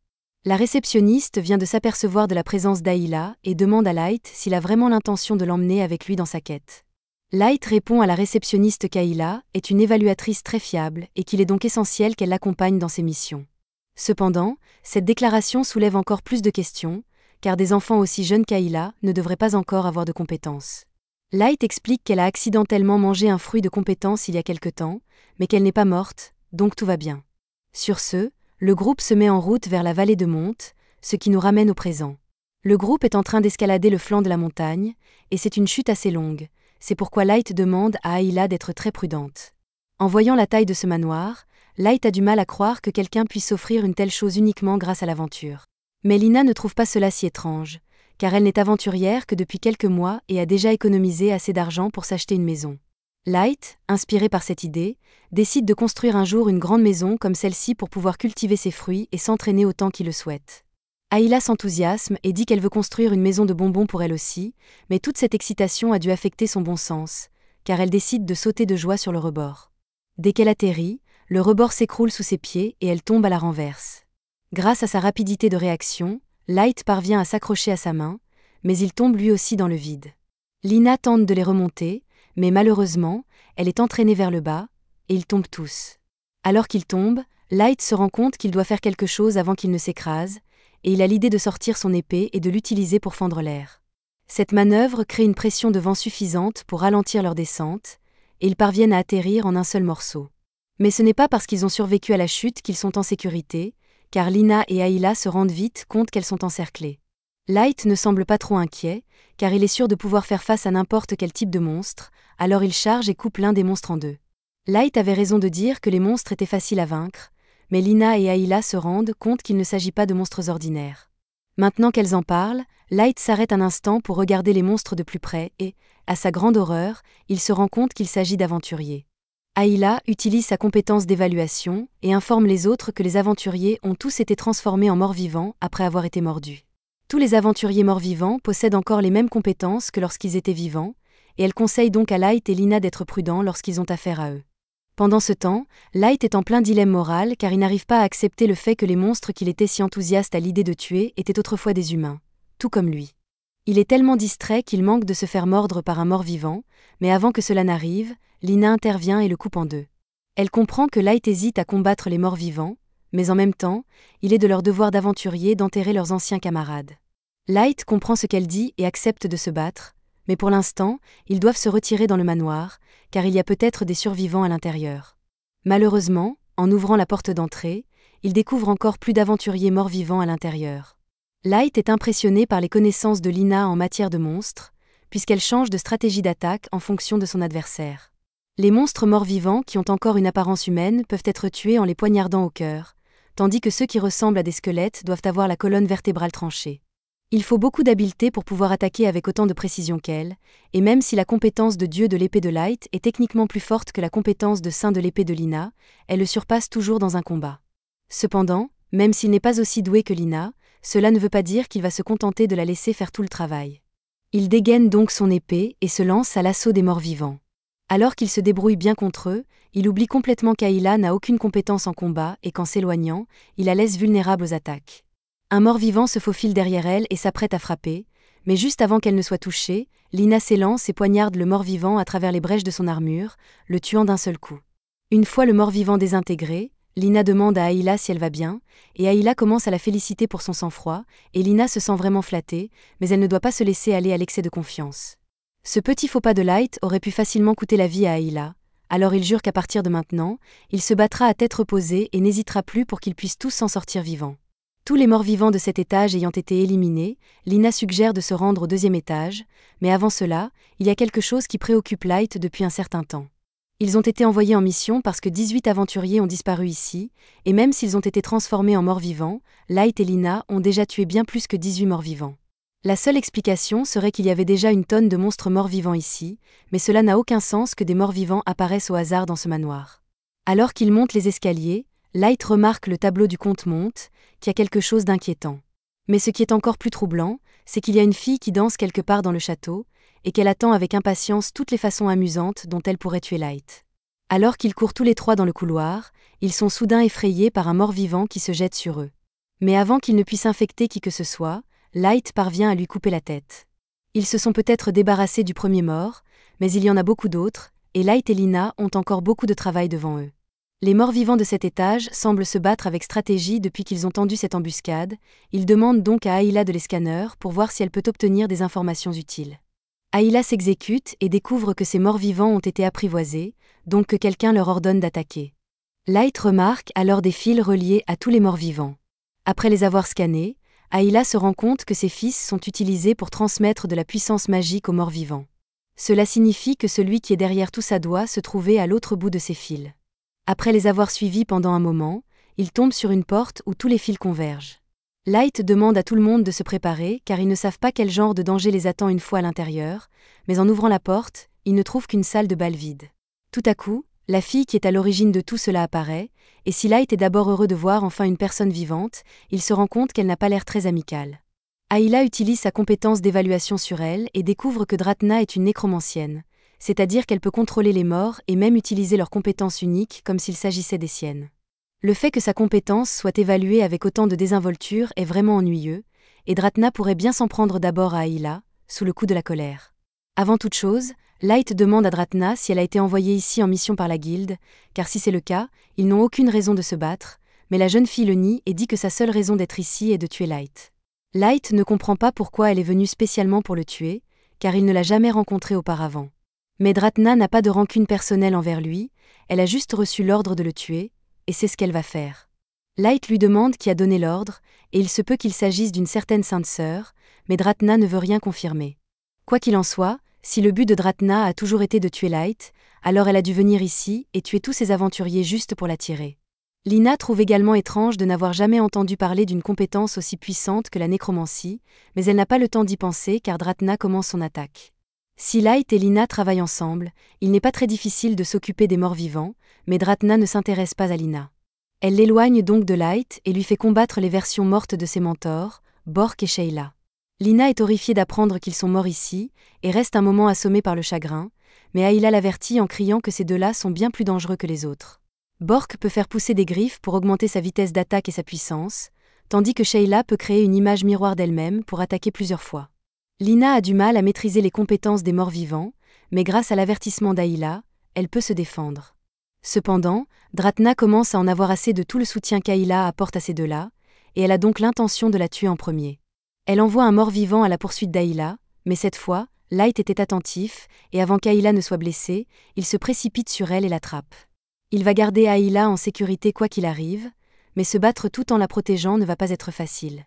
La réceptionniste vient de s'apercevoir de la présence d'Ayla et demande à Light s'il a vraiment l'intention de l'emmener avec lui dans sa quête. Light répond à la réceptionniste qu'Ayla est une évaluatrice très fiable et qu'il est donc essentiel qu'elle l'accompagne dans ses missions. Cependant, cette déclaration soulève encore plus de questions, car des enfants aussi jeunes qu'Ayla ne devraient pas encore avoir de compétences. Light explique qu'elle a accidentellement mangé un fruit de compétence il y a quelque temps, mais qu'elle n'est pas morte, donc tout va bien. Sur ce, le groupe se met en route vers la vallée de Monte, ce qui nous ramène au présent. Le groupe est en train d'escalader le flanc de la montagne, et c'est une chute assez longue, c'est pourquoi Light demande à Ayla d'être très prudente. En voyant la taille de ce manoir, Light a du mal à croire que quelqu'un puisse offrir une telle chose uniquement grâce à l'aventure. Mais Lina ne trouve pas cela si étrange, car elle n'est aventurière que depuis quelques mois et a déjà économisé assez d'argent pour s'acheter une maison. Light, inspirée par cette idée, décide de construire un jour une grande maison comme celle-ci pour pouvoir cultiver ses fruits et s'entraîner autant qu'il le souhaite. Ayla s'enthousiasme et dit qu'elle veut construire une maison de bonbons pour elle aussi, mais toute cette excitation a dû affecter son bon sens, car elle décide de sauter de joie sur le rebord. Dès qu'elle atterrit, le rebord s'écroule sous ses pieds et elle tombe à la renverse. Grâce à sa rapidité de réaction, Light parvient à s'accrocher à sa main, mais il tombe lui aussi dans le vide. Lina tente de les remonter, mais malheureusement, elle est entraînée vers le bas, et ils tombent tous. Alors qu'ils tombent, Light se rend compte qu'il doit faire quelque chose avant qu'il ne s'écrase, et il a l'idée de sortir son épée et de l'utiliser pour fendre l'air. Cette manœuvre crée une pression de vent suffisante pour ralentir leur descente, et ils parviennent à atterrir en un seul morceau. Mais ce n'est pas parce qu'ils ont survécu à la chute qu'ils sont en sécurité, car Lina et Ayla se rendent vite compte qu'elles sont encerclées. Light ne semble pas trop inquiet, car il est sûr de pouvoir faire face à n'importe quel type de monstre, alors il charge et coupe l'un des monstres en deux. Light avait raison de dire que les monstres étaient faciles à vaincre, mais Lina et Ayla se rendent compte qu'il ne s'agit pas de monstres ordinaires. Maintenant qu'elles en parlent, Light s'arrête un instant pour regarder les monstres de plus près et, à sa grande horreur, il se rend compte qu'il s'agit d'aventuriers. Ayla utilise sa compétence d'évaluation et informe les autres que les aventuriers ont tous été transformés en morts-vivants après avoir été mordus. Tous les aventuriers morts-vivants possèdent encore les mêmes compétences que lorsqu'ils étaient vivants, et elle conseille donc à Light et Lina d'être prudents lorsqu'ils ont affaire à eux. Pendant ce temps, Light est en plein dilemme moral car il n'arrive pas à accepter le fait que les monstres qu'il était si enthousiaste à l'idée de tuer étaient autrefois des humains, tout comme lui. Il est tellement distrait qu'il manque de se faire mordre par un mort-vivant, mais avant que cela n'arrive, Lina intervient et le coupe en deux. Elle comprend que Light hésite à combattre les morts-vivants, mais en même temps, il est de leur devoir d'aventurier d'enterrer leurs anciens camarades. Light comprend ce qu'elle dit et accepte de se battre, mais pour l'instant, ils doivent se retirer dans le manoir, car il y a peut-être des survivants à l'intérieur. Malheureusement, en ouvrant la porte d'entrée, ils découvrent encore plus d'aventuriers morts-vivants à l'intérieur. Light est impressionné par les connaissances de Lina en matière de monstres, puisqu'elle change de stratégie d'attaque en fonction de son adversaire. Les monstres morts-vivants qui ont encore une apparence humaine peuvent être tués en les poignardant au cœur, tandis que ceux qui ressemblent à des squelettes doivent avoir la colonne vertébrale tranchée. Il faut beaucoup d'habileté pour pouvoir attaquer avec autant de précision qu'elle, et même si la compétence de dieu de l'épée de Light est techniquement plus forte que la compétence de saint de l'épée de Lina, elle le surpasse toujours dans un combat. Cependant, même s'il n'est pas aussi doué que Lina, cela ne veut pas dire qu'il va se contenter de la laisser faire tout le travail. Il dégaine donc son épée et se lance à l'assaut des morts-vivants. Alors qu'il se débrouille bien contre eux, il oublie complètement qu'Ayla n'a aucune compétence en combat et qu'en s'éloignant, il la laisse vulnérable aux attaques. Un mort-vivant se faufile derrière elle et s'apprête à frapper, mais juste avant qu'elle ne soit touchée, Lina s'élance et poignarde le mort-vivant à travers les brèches de son armure, le tuant d'un seul coup. Une fois le mort-vivant désintégré, Lina demande à Ayla si elle va bien, et Ayla commence à la féliciter pour son sang-froid, et Lina se sent vraiment flattée, mais elle ne doit pas se laisser aller à l'excès de confiance. Ce petit faux pas de Light aurait pu facilement coûter la vie à Ayla, alors il jure qu'à partir de maintenant, il se battra à tête reposée et n'hésitera plus pour qu'ils puissent tous s'en sortir vivants. Tous les morts-vivants de cet étage ayant été éliminés, Lina suggère de se rendre au deuxième étage, mais avant cela, il y a quelque chose qui préoccupe Light depuis un certain temps. Ils ont été envoyés en mission parce que 18 aventuriers ont disparu ici, et même s'ils ont été transformés en morts-vivants, Light et Lina ont déjà tué bien plus que 18 morts-vivants. La seule explication serait qu'il y avait déjà une tonne de monstres morts-vivants ici, mais cela n'a aucun sens que des morts-vivants apparaissent au hasard dans ce manoir. Alors qu'il monte les escaliers, Light remarque le tableau du comte Monte, qui a quelque chose d'inquiétant. Mais ce qui est encore plus troublant, c'est qu'il y a une fille qui danse quelque part dans le château, et qu'elle attend avec impatience toutes les façons amusantes dont elle pourrait tuer Light. Alors qu'ils courent tous les trois dans le couloir, ils sont soudain effrayés par un mort-vivant qui se jette sur eux. Mais avant qu'il ne puisse infecter qui que ce soit, Light parvient à lui couper la tête. Ils se sont peut-être débarrassés du premier mort, mais il y en a beaucoup d'autres, et Light et Lina ont encore beaucoup de travail devant eux. Les morts-vivants de cet étage semblent se battre avec stratégie depuis qu'ils ont tendu cette embuscade. Ils demandent donc à Ayla de les scanners pour voir si elle peut obtenir des informations utiles. Ayla s'exécute et découvre que ces morts-vivants ont été apprivoisés, donc que quelqu'un leur ordonne d'attaquer. Light remarque alors des fils reliés à tous les morts-vivants. Après les avoir scannés, Ayla se rend compte que ses fils sont utilisés pour transmettre de la puissance magique aux morts-vivants. Cela signifie que celui qui est derrière tout ça doit se trouver à l'autre bout de ces fils. Après les avoir suivis pendant un moment, il tombe sur une porte où tous les fils convergent. Light demande à tout le monde de se préparer car ils ne savent pas quel genre de danger les attend une fois à l'intérieur, mais en ouvrant la porte, ils ne trouvent qu'une salle de bal vide. Tout à coup, la fille qui est à l'origine de tout cela apparaît, et si Light est d'abord heureux de voir enfin une personne vivante, il se rend compte qu'elle n'a pas l'air très amicale. Ayla utilise sa compétence d'évaluation sur elle et découvre que Dratna est une nécromancienne, c'est-à-dire qu'elle peut contrôler les morts et même utiliser leurs compétences uniques comme s'il s'agissait des siennes. Le fait que sa compétence soit évaluée avec autant de désinvolture est vraiment ennuyeux, et Dratna pourrait bien s'en prendre d'abord à Ayla, sous le coup de la colère. Avant toute chose, Light demande à Dratna si elle a été envoyée ici en mission par la guilde, car si c'est le cas, ils n'ont aucune raison de se battre, mais la jeune fille le nie et dit que sa seule raison d'être ici est de tuer Light. Light ne comprend pas pourquoi elle est venue spécialement pour le tuer, car il ne l'a jamais rencontré auparavant. Mais Dratna n'a pas de rancune personnelle envers lui, elle a juste reçu l'ordre de le tuer, et c'est ce qu'elle va faire. Light lui demande qui a donné l'ordre, et il se peut qu'il s'agisse d'une certaine sainte sœur, mais Dratna ne veut rien confirmer. Quoi qu'il en soit, si le but de Dratna a toujours été de tuer Light, alors elle a dû venir ici et tuer tous ces aventuriers juste pour l'attirer. Lina trouve également étrange de n'avoir jamais entendu parler d'une compétence aussi puissante que la nécromancie, mais elle n'a pas le temps d'y penser car Dratna commence son attaque. Si Light et Lina travaillent ensemble, il n'est pas très difficile de s'occuper des morts-vivants, mais Dratna ne s'intéresse pas à Lina. Elle l'éloigne donc de Light et lui fait combattre les versions mortes de ses mentors, Bork et Sheila. Lina est horrifiée d'apprendre qu'ils sont morts ici, et reste un moment assommée par le chagrin, mais Ayla l'avertit en criant que ces deux-là sont bien plus dangereux que les autres. Bork peut faire pousser des griffes pour augmenter sa vitesse d'attaque et sa puissance, tandis que Sheila peut créer une image miroir d'elle-même pour attaquer plusieurs fois. Lina a du mal à maîtriser les compétences des morts-vivants, mais grâce à l'avertissement d'Ayla, elle peut se défendre. Cependant, Dratna commence à en avoir assez de tout le soutien qu'Ayla apporte à ces deux-là, et elle a donc l'intention de la tuer en premier. Elle envoie un mort-vivant à la poursuite d'Ayla, mais cette fois, Light était attentif, et avant qu'Ayla ne soit blessée, il se précipite sur elle et l'attrape. Il va garder Ayla en sécurité quoi qu'il arrive, mais se battre tout en la protégeant ne va pas être facile.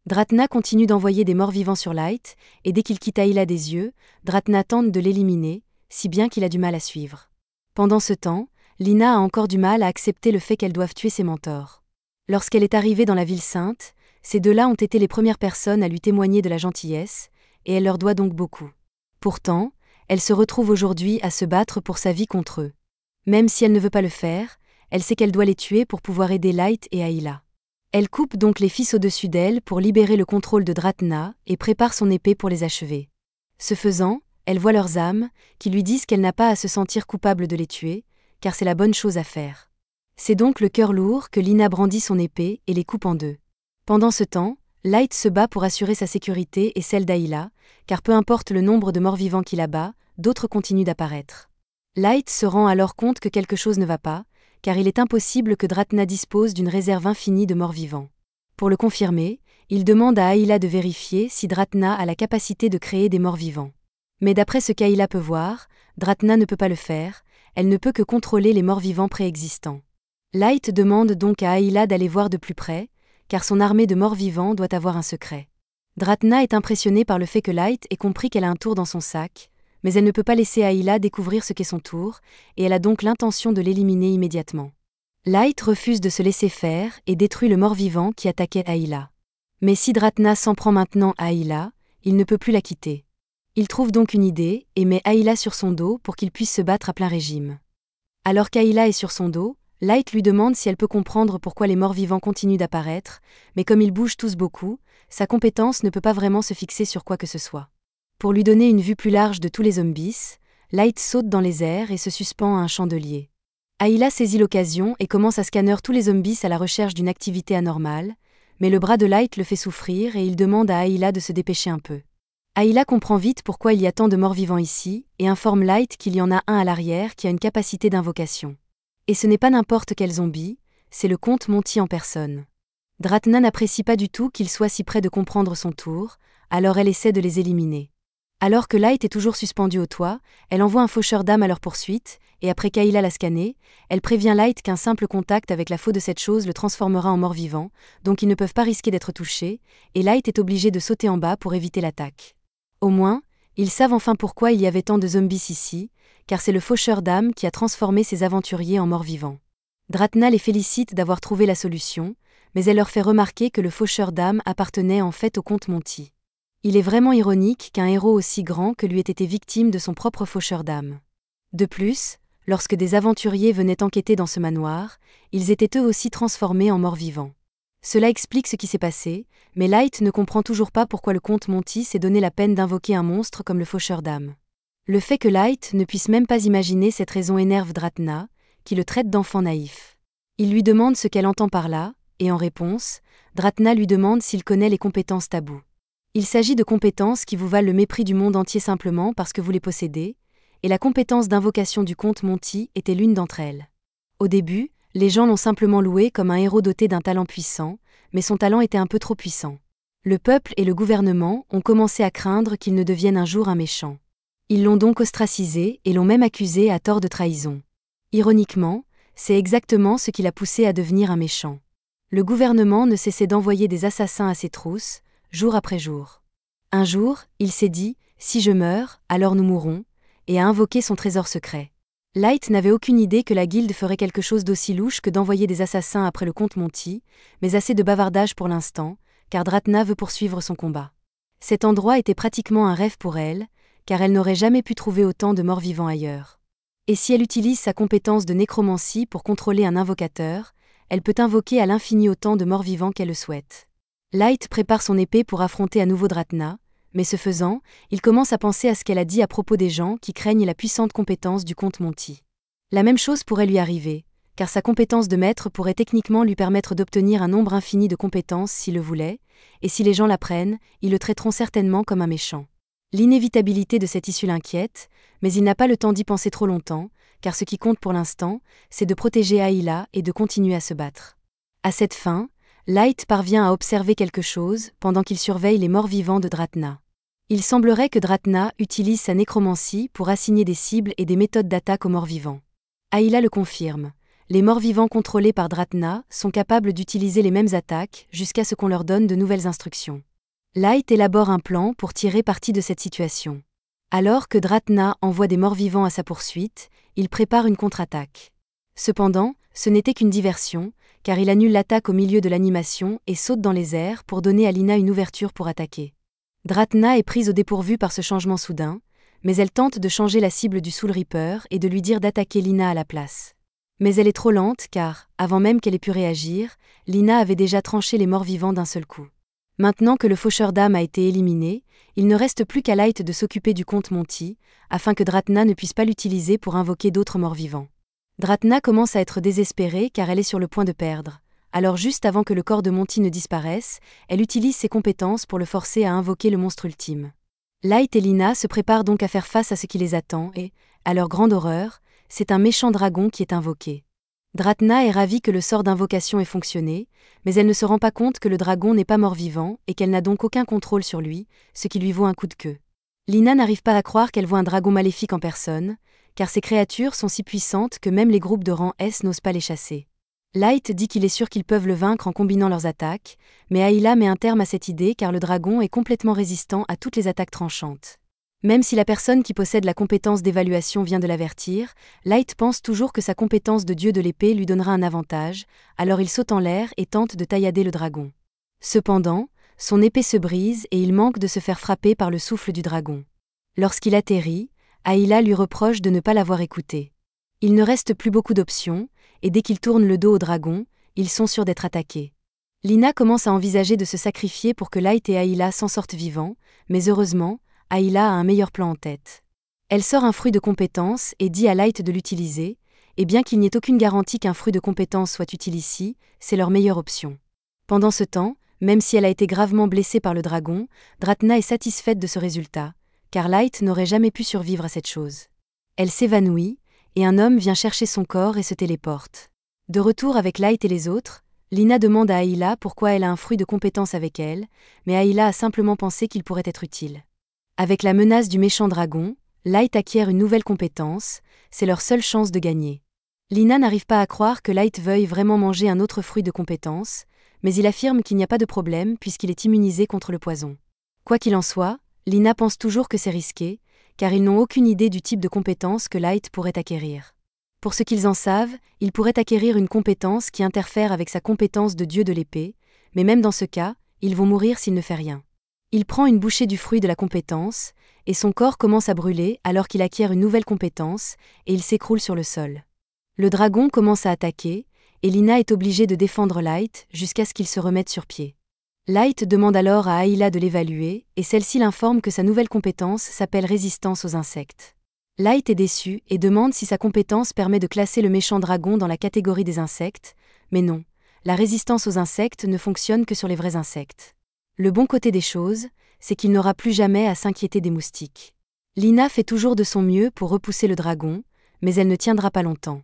Dratna continue d'envoyer des morts-vivants sur Light, et dès qu'il quitte Ayla des yeux, Dratna tente de l'éliminer, si bien qu'il a du mal à suivre. Pendant ce temps, Lina a encore du mal à accepter le fait qu'elles doivent tuer ses mentors. Lorsqu'elle est arrivée dans la ville sainte, ces deux-là ont été les premières personnes à lui témoigner de la gentillesse, et elle leur doit donc beaucoup. Pourtant, elle se retrouve aujourd'hui à se battre pour sa vie contre eux. Même si elle ne veut pas le faire, elle sait qu'elle doit les tuer pour pouvoir aider Light et Ayla. Elle coupe donc les fils au-dessus d'elle pour libérer le contrôle de Dratna et prépare son épée pour les achever. Ce faisant, elle voit leurs âmes, qui lui disent qu'elle n'a pas à se sentir coupable de les tuer, car c'est la bonne chose à faire. C'est donc le cœur lourd que Lina brandit son épée et les coupe en deux. Pendant ce temps, Light se bat pour assurer sa sécurité et celle d'Ayla, car peu importe le nombre de morts-vivants qu'il abat, d'autres continuent d'apparaître. Light se rend alors compte que quelque chose ne va pas, car il est impossible que Dratna dispose d'une réserve infinie de morts-vivants. Pour le confirmer, il demande à Ayla de vérifier si Dratna a la capacité de créer des morts-vivants. Mais d'après ce qu'Ayla peut voir, Dratna ne peut pas le faire, elle ne peut que contrôler les morts-vivants préexistants. Light demande donc à Ayla d'aller voir de plus près, car son armée de morts-vivants doit avoir un secret. Dratna est impressionnée par le fait que Light ait compris qu'elle a un tour dans son sac, mais elle ne peut pas laisser Ayla découvrir ce qu'est son tour, et elle a donc l'intention de l'éliminer immédiatement. Light refuse de se laisser faire et détruit le mort-vivant qui attaquait Ayla. Mais si Dratna s'en prend maintenant à Ayla, il ne peut plus la quitter. Il trouve donc une idée et met Ayla sur son dos pour qu'il puisse se battre à plein régime. Alors qu'Ayla est sur son dos, Light lui demande si elle peut comprendre pourquoi les morts-vivants continuent d'apparaître, mais comme ils bougent tous beaucoup, sa compétence ne peut pas vraiment se fixer sur quoi que ce soit. Pour lui donner une vue plus large de tous les zombies, Light saute dans les airs et se suspend à un chandelier. Ayla saisit l'occasion et commence à scanner tous les zombies à la recherche d'une activité anormale, mais le bras de Light le fait souffrir et il demande à Ayla de se dépêcher un peu. Ayla comprend vite pourquoi il y a tant de morts-vivants ici et informe Light qu'il y en a un à l'arrière qui a une capacité d'invocation. Et ce n'est pas n'importe quel zombie, c'est le comte Monty en personne. Dratna n'apprécie pas du tout qu'il soit si près de comprendre son tour, alors elle essaie de les éliminer. Alors que Light est toujours suspendu au toit, elle envoie un faucheur d'âme à leur poursuite, et après qu'Ayla l'a scanné, elle prévient Light qu'un simple contact avec la faux de cette chose le transformera en mort-vivant, donc ils ne peuvent pas risquer d'être touchés, et Light est obligé de sauter en bas pour éviter l'attaque. Au moins, ils savent enfin pourquoi il y avait tant de zombies ici, car c'est le faucheur d'âme qui a transformé ces aventuriers en morts-vivants. Dratna les félicite d'avoir trouvé la solution, mais elle leur fait remarquer que le faucheur d'âme appartenait en fait au comte Monty. Il est vraiment ironique qu'un héros aussi grand que lui ait été victime de son propre faucheur d'âme. De plus, lorsque des aventuriers venaient enquêter dans ce manoir, ils étaient eux aussi transformés en morts-vivants. Cela explique ce qui s'est passé, mais Light ne comprend toujours pas pourquoi le comte Monty s'est donné la peine d'invoquer un monstre comme le faucheur d'âme. Le fait que Light ne puisse même pas imaginer cette raison énerve Dratna, qui le traite d'enfant naïf. Il lui demande ce qu'elle entend par là, et en réponse, Dratna lui demande s'il connaît les compétences tabous. Il s'agit de compétences qui vous valent le mépris du monde entier simplement parce que vous les possédez, et la compétence d'invocation du comte Monty était l'une d'entre elles. Au début, les gens l'ont simplement loué comme un héros doté d'un talent puissant, mais son talent était un peu trop puissant. Le peuple et le gouvernement ont commencé à craindre qu'il ne devienne un jour un méchant. Ils l'ont donc ostracisé et l'ont même accusé à tort de trahison. Ironiquement, c'est exactement ce qui l'a poussé à devenir un méchant. Le gouvernement ne cessait d'envoyer des assassins à ses trousses, jour après jour. Un jour, il s'est dit « Si je meurs, alors nous mourrons », et a invoqué son trésor secret. Light n'avait aucune idée que la guilde ferait quelque chose d'aussi louche que d'envoyer des assassins après le comte Monty, mais assez de bavardage pour l'instant, car Dratna veut poursuivre son combat. Cet endroit était pratiquement un rêve pour elle, car elle n'aurait jamais pu trouver autant de morts-vivants ailleurs. Et si elle utilise sa compétence de nécromancie pour contrôler un invocateur, elle peut invoquer à l'infini autant de morts-vivants qu'elle le souhaite. Light prépare son épée pour affronter à nouveau Dratna, mais ce faisant, il commence à penser à ce qu'elle a dit à propos des gens qui craignent la puissante compétence du comte Monty. La même chose pourrait lui arriver, car sa compétence de maître pourrait techniquement lui permettre d'obtenir un nombre infini de compétences s'il le voulait, et si les gens l'apprennent, ils le traiteront certainement comme un méchant. L'inévitabilité de cette issue l'inquiète, mais il n'a pas le temps d'y penser trop longtemps, car ce qui compte pour l'instant, c'est de protéger Ayla et de continuer à se battre. À cette fin, Light parvient à observer quelque chose pendant qu'il surveille les morts-vivants de Dratna. Il semblerait que Dratna utilise sa nécromancie pour assigner des cibles et des méthodes d'attaque aux morts-vivants. Ayla le confirme. Les morts-vivants contrôlés par Dratna sont capables d'utiliser les mêmes attaques jusqu'à ce qu'on leur donne de nouvelles instructions. Light élabore un plan pour tirer parti de cette situation. Alors que Dratna envoie des morts-vivants à sa poursuite, il prépare une contre-attaque. Cependant, ce n'était qu'une diversion, car il annule l'attaque au milieu de l'animation et saute dans les airs pour donner à Lina une ouverture pour attaquer. Dratna est prise au dépourvu par ce changement soudain, mais elle tente de changer la cible du Soul Reaper et de lui dire d'attaquer Lina à la place. Mais elle est trop lente car, avant même qu'elle ait pu réagir, Lina avait déjà tranché les morts-vivants d'un seul coup. Maintenant que le faucheur d'âme a été éliminé, il ne reste plus qu'à Light de s'occuper du comte Monty, afin que Dratna ne puisse pas l'utiliser pour invoquer d'autres morts-vivants. Dratna commence à être désespérée car elle est sur le point de perdre. Alors juste avant que le corps de Monty ne disparaisse, elle utilise ses compétences pour le forcer à invoquer le monstre ultime. Light et Lina se préparent donc à faire face à ce qui les attend et, à leur grande horreur, c'est un méchant dragon qui est invoqué. Dratna est ravie que le sort d'invocation ait fonctionné, mais elle ne se rend pas compte que le dragon n'est pas mort-vivant et qu'elle n'a donc aucun contrôle sur lui, ce qui lui vaut un coup de queue. Lina n'arrive pas à croire qu'elle voit un dragon maléfique en personne, car ces créatures sont si puissantes que même les groupes de rang S n'osent pas les chasser. Light dit qu'il est sûr qu'ils peuvent le vaincre en combinant leurs attaques, mais Ayla met un terme à cette idée car le dragon est complètement résistant à toutes les attaques tranchantes. Même si la personne qui possède la compétence d'évaluation vient de l'avertir, Light pense toujours que sa compétence de dieu de l'épée lui donnera un avantage, alors il saute en l'air et tente de taillader le dragon. Cependant, son épée se brise et il manque de se faire frapper par le souffle du dragon. Lorsqu'il atterrit, Ayla lui reproche de ne pas l'avoir écouté. Il ne reste plus beaucoup d'options, et dès qu'ils tournent le dos au dragon, ils sont sûrs d'être attaqués. Lina commence à envisager de se sacrifier pour que Light et Ayla s'en sortent vivants, mais heureusement, Ayla a un meilleur plan en tête. Elle sort un fruit de compétence et dit à Light de l'utiliser, et bien qu'il n'y ait aucune garantie qu'un fruit de compétence soit utile ici, c'est leur meilleure option. Pendant ce temps, même si elle a été gravement blessée par le dragon, Dratna est satisfaite de ce résultat, car Light n'aurait jamais pu survivre à cette chose. Elle s'évanouit, et un homme vient chercher son corps et se téléporte. De retour avec Light et les autres, Lina demande à Ayla pourquoi elle a un fruit de compétence avec elle, mais Ayla a simplement pensé qu'il pourrait être utile. Avec la menace du méchant dragon, Light acquiert une nouvelle compétence, c'est leur seule chance de gagner. Lina n'arrive pas à croire que Light veuille vraiment manger un autre fruit de compétence, mais il affirme qu'il n'y a pas de problème puisqu'il est immunisé contre le poison. Quoi qu'il en soit, Lina pense toujours que c'est risqué, car ils n'ont aucune idée du type de compétence que Light pourrait acquérir. Pour ce qu'ils en savent, il pourrait acquérir une compétence qui interfère avec sa compétence de dieu de l'épée, mais même dans ce cas, ils vont mourir s'il ne fait rien. Il prend une bouchée du fruit de la compétence, et son corps commence à brûler alors qu'il acquiert une nouvelle compétence, et il s'écroule sur le sol. Le dragon commence à attaquer, et Lina est obligée de défendre Light jusqu'à ce qu'il se remette sur pied. Light demande alors à Ayla de l'évaluer, et celle-ci l'informe que sa nouvelle compétence s'appelle résistance aux insectes. Light est déçu et demande si sa compétence permet de classer le méchant dragon dans la catégorie des insectes, mais non, la résistance aux insectes ne fonctionne que sur les vrais insectes. Le bon côté des choses, c'est qu'il n'aura plus jamais à s'inquiéter des moustiques. Lina fait toujours de son mieux pour repousser le dragon, mais elle ne tiendra pas longtemps.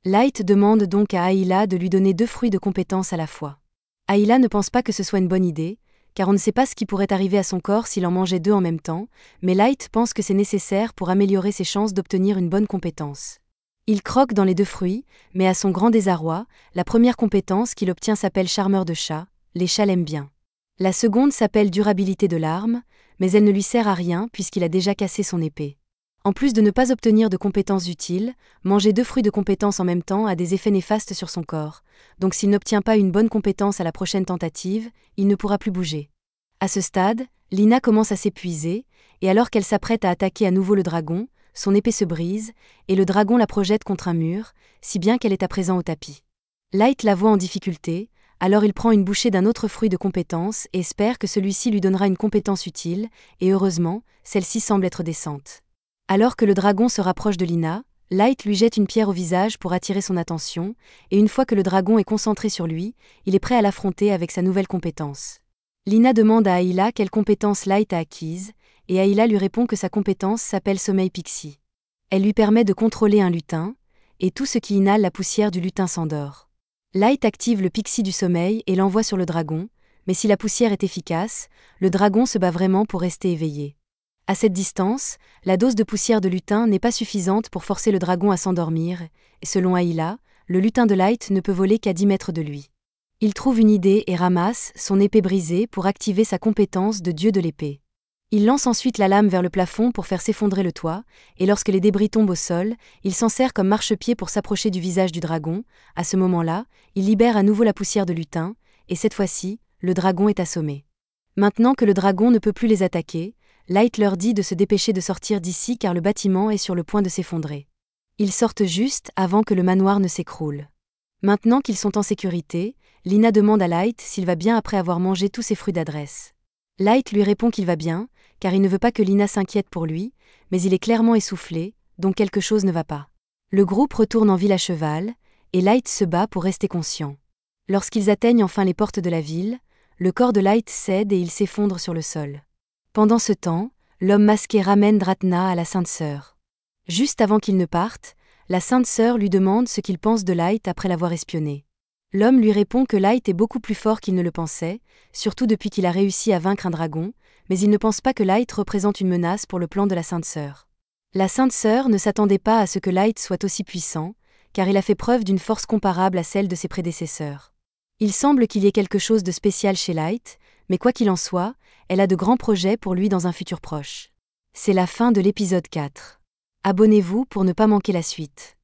Light demande donc à Ayla de lui donner 2 fruits de compétence à la fois. Ayla ne pense pas que ce soit une bonne idée, car on ne sait pas ce qui pourrait arriver à son corps s'il en mangeait 2 en même temps, mais Light pense que c'est nécessaire pour améliorer ses chances d'obtenir une bonne compétence. Il croque dans les 2 fruits, mais à son grand désarroi, la première compétence qu'il obtient s'appelle charmeur de chat, les chats l'aiment bien. La seconde s'appelle durabilité de l'arme, mais elle ne lui sert à rien puisqu'il a déjà cassé son épée. En plus de ne pas obtenir de compétences utiles, manger 2 fruits de compétences en même temps a des effets néfastes sur son corps, donc s'il n'obtient pas une bonne compétence à la prochaine tentative, il ne pourra plus bouger. À ce stade, Lina commence à s'épuiser, et alors qu'elle s'apprête à attaquer à nouveau le dragon, son épée se brise, et le dragon la projette contre un mur, si bien qu'elle est à présent au tapis. Light la voit en difficulté, alors il prend une bouchée d'un autre fruit de compétence et espère que celui-ci lui donnera une compétence utile, et heureusement, celle-ci semble être décente. Alors que le dragon se rapproche de Lina, Light lui jette une pierre au visage pour attirer son attention, et une fois que le dragon est concentré sur lui, il est prêt à l'affronter avec sa nouvelle compétence. Lina demande à Ayla quelle compétence Light a acquise, et Ayla lui répond que sa compétence s'appelle Sommeil Pixie. Elle lui permet de contrôler un lutin, et tout ce qui inhale la poussière du lutin s'endort. Light active le Pixie du sommeil et l'envoie sur le dragon, mais si la poussière est efficace, le dragon se bat vraiment pour rester éveillé. À cette distance, la dose de poussière de lutin n'est pas suffisante pour forcer le dragon à s'endormir, et selon Ayla, le lutin de Light ne peut voler qu'à 10 mètres de lui. Il trouve une idée et ramasse son épée brisée pour activer sa compétence de dieu de l'épée. Il lance ensuite la lame vers le plafond pour faire s'effondrer le toit, et lorsque les débris tombent au sol, il s'en sert comme marchepied pour s'approcher du visage du dragon. À ce moment-là, il libère à nouveau la poussière de lutin, et cette fois-ci, le dragon est assommé. Maintenant que le dragon ne peut plus les attaquer, Light leur dit de se dépêcher de sortir d'ici car le bâtiment est sur le point de s'effondrer. Ils sortent juste avant que le manoir ne s'écroule. Maintenant qu'ils sont en sécurité, Lina demande à Light s'il va bien après avoir mangé tous ses fruits d'adresse. Light lui répond qu'il va bien, car il ne veut pas que Lina s'inquiète pour lui, mais il est clairement essoufflé, donc quelque chose ne va pas. Le groupe retourne en ville à cheval, et Light se bat pour rester conscient. Lorsqu'ils atteignent enfin les portes de la ville, le corps de Light cède et il s'effondre sur le sol. Pendant ce temps, l'homme masqué ramène Dratna à la Sainte Sœur. Juste avant qu'ils ne partent, la Sainte Sœur lui demande ce qu'il pense de Light après l'avoir espionné. L'homme lui répond que Light est beaucoup plus fort qu'il ne le pensait, surtout depuis qu'il a réussi à vaincre un dragon, mais il ne pense pas que Light représente une menace pour le plan de la Sainte Sœur. La Sainte Sœur ne s'attendait pas à ce que Light soit aussi puissant, car il a fait preuve d'une force comparable à celle de ses prédécesseurs. Il semble qu'il y ait quelque chose de spécial chez Light, mais quoi qu'il en soit, elle a de grands projets pour lui dans un futur proche. C'est la fin de l'épisode 4. Abonnez-vous pour ne pas manquer la suite.